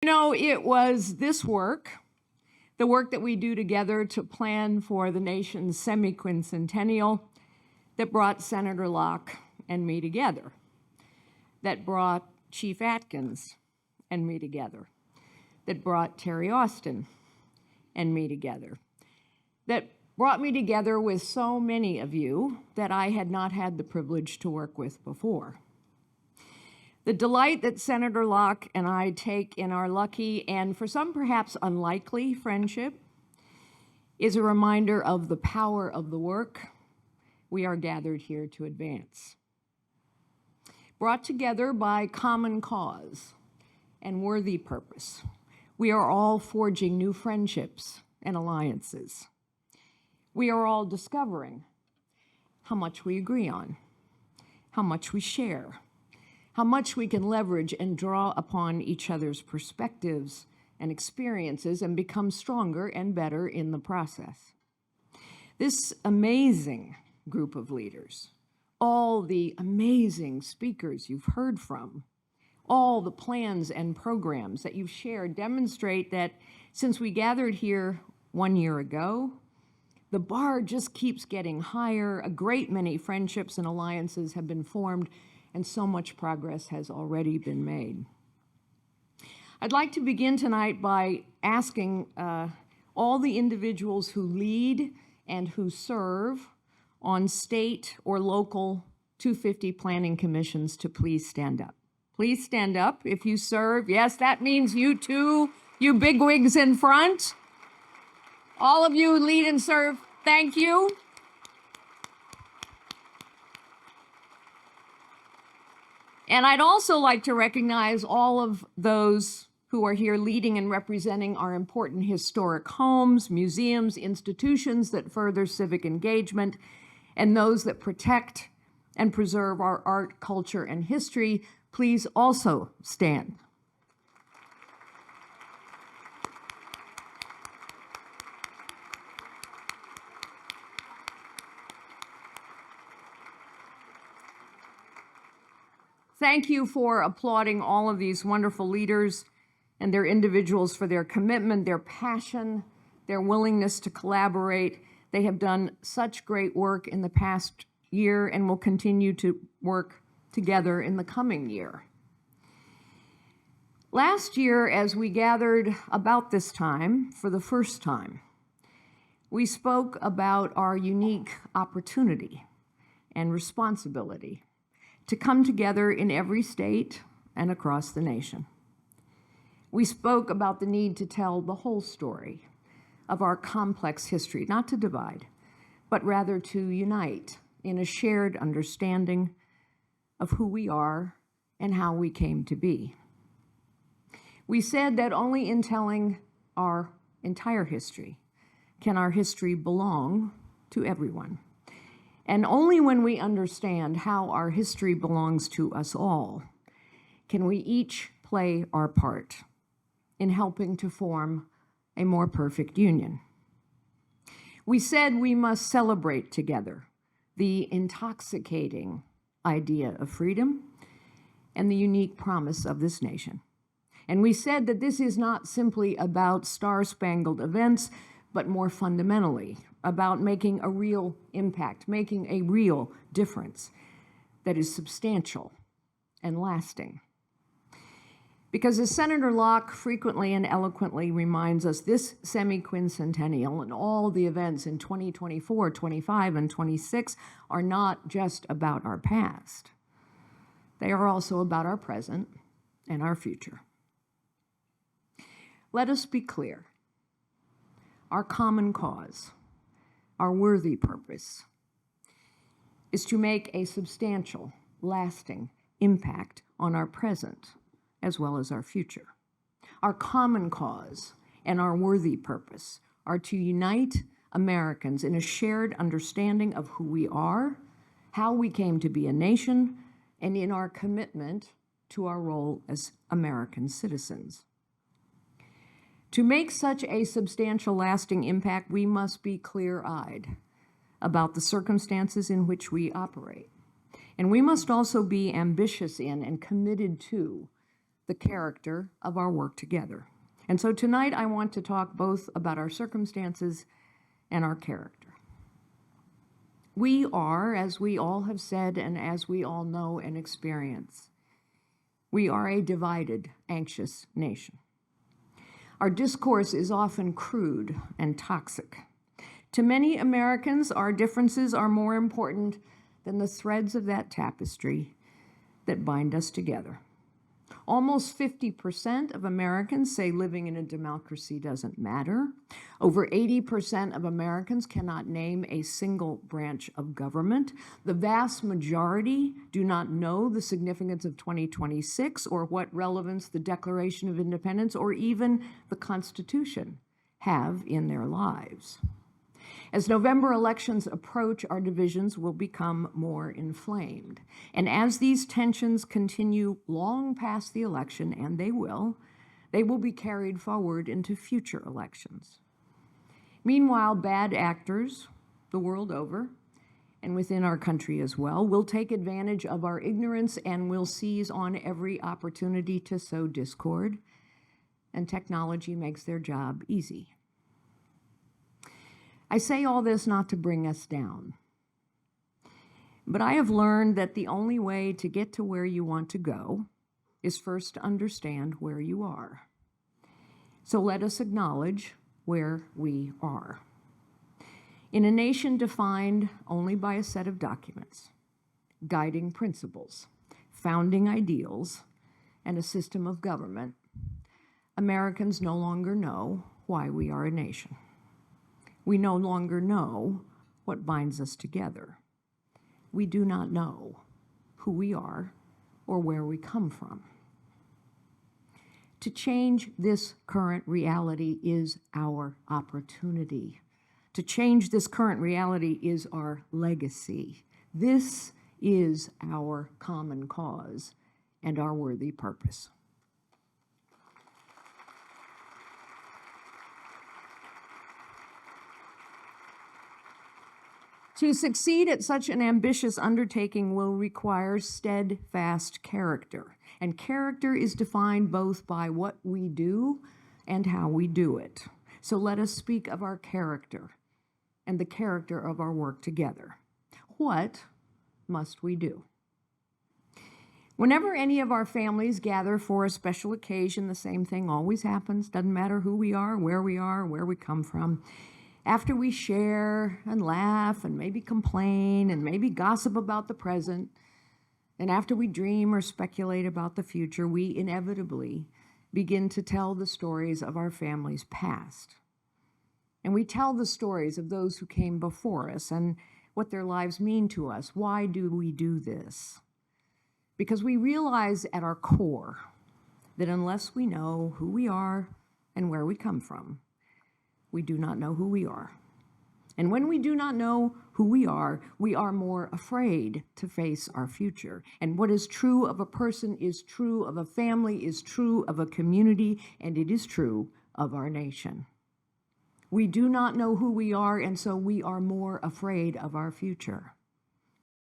It was this work, the work that we do together to plan for the nation's semi-quincentennial, that brought Senator Locke and me together, that brought Chief Atkins and me together, that brought Terry Austin and me together, that brought me together with so many of you that I had not had the privilege to work with before. The delight that Senator Locke and I take in our lucky and for some perhaps unlikely friendship is a reminder of the power of the work we are gathered here to advance. Brought together by common cause and worthy purpose, we are all forging new friendships and alliances. We are all discovering how much we agree on, how much we share, how much we can leverage and draw upon each other's perspectives and experiences and become stronger and better in the process. This amazing group of leaders, all the amazing speakers you've heard from, all the plans and programs that you've shared demonstrate that since we gathered here 1 year ago, the bar just keeps getting higher. A great many friendships and alliances have been formed, and so much progress has already been made. I'd like to begin tonight by asking all the individuals who lead and who serve on state or local 250 planning commissions to please stand up. Please stand up if you serve. Yes, that means you too, you bigwigs in front. All of you who lead and serve, thank you. And I'd also like to recognize all of those who are here leading and representing our important historic homes, museums, institutions that further civic engagement, and those that protect and preserve our art, culture, and history. Please also stand. Thank you for applauding all of these wonderful leaders and their individuals for their commitment, their passion, their willingness to collaborate. They have done such great work in the past year and will continue to work together in the coming year. Last year, as we gathered about this time for the first time, we spoke about our unique opportunity and responsibility to come together in every state and across the nation. We spoke about the need to tell the whole story of our complex history, not to divide, but rather to unite in a shared understanding of who we are and how we came to be. We said that only in telling our entire history can our history belong to everyone. And only when we understand how our history belongs to us all can we each play our part in helping to form a more perfect union. We said we must celebrate together the intoxicating idea of freedom and the unique promise of this nation. And we said that this is not simply about star-spangled events, but more fundamentally about making a real impact, making a real difference that is substantial and lasting. Because as Senator Locke frequently and eloquently reminds us, this semi-quincentennial and all the events in 2024, 25, and 26 are not just about our past. They are also about our present and our future. Let us be clear. Our common cause, our worthy purpose, is to make a substantial, lasting impact on our present as well as our future. Our common cause and our worthy purpose are to unite Americans in a shared understanding of who we are, how we came to be a nation, and in our commitment to our role as American citizens. To make such a substantial, lasting impact, we must be clear-eyed about the circumstances in which we operate. And we must also be ambitious in and committed to the character of our work together. And so tonight I want to talk both about our circumstances and our character. We are, as we all have said and as we all know and experience, we are a divided, anxious nation. Our discourse is often crude and toxic. To many Americans, our differences are more important than the threads of that tapestry that bind us together. Almost 50% of Americans say living in a democracy doesn't matter. Over 80% of Americans cannot name a single branch of government. The vast majority do not know the significance of 2026 or what relevance the Declaration of Independence or even the Constitution have in their lives. As November elections approach, our divisions will become more inflamed. And as these tensions continue long past the election, and they will be carried forward into future elections. Meanwhile, bad actors the world over, and within our country as well, will take advantage of our ignorance and will seize on every opportunity to sow discord, and technology makes their job easy. I say all this not to bring us down, but I have learned that the only way to get to where you want to go is first to understand where you are. So let us acknowledge where we are. In a nation defined only by a set of documents, guiding principles, founding ideals, and a system of government, Americans no longer know why we are a nation. We no longer know what binds us together. We do not know who we are or where we come from. To change this current reality is our opportunity. To change this current reality is our legacy. This is our common cause and our worthy purpose. To succeed at such an ambitious undertaking will require steadfast character, and character is defined both by what we do and how we do it. So let us speak of our character and the character of our work together. What must we do? Whenever any of our families gather for a special occasion, the same thing always happens. Doesn't matter who we are, where we come from. After we share and laugh and maybe complain and maybe gossip about the present, and after we dream or speculate about the future, we inevitably begin to tell the stories of our family's past. And we tell the stories of those who came before us and what their lives mean to us. Why do we do this? Because we realize at our core that unless we know who we are and where we come from, we do not know who we are. And when we do not know who we are more afraid to face our future. And what is true of a person is true of a family, is true of a community, and it is true of our nation. We do not know who we are, and so we are more afraid of our future.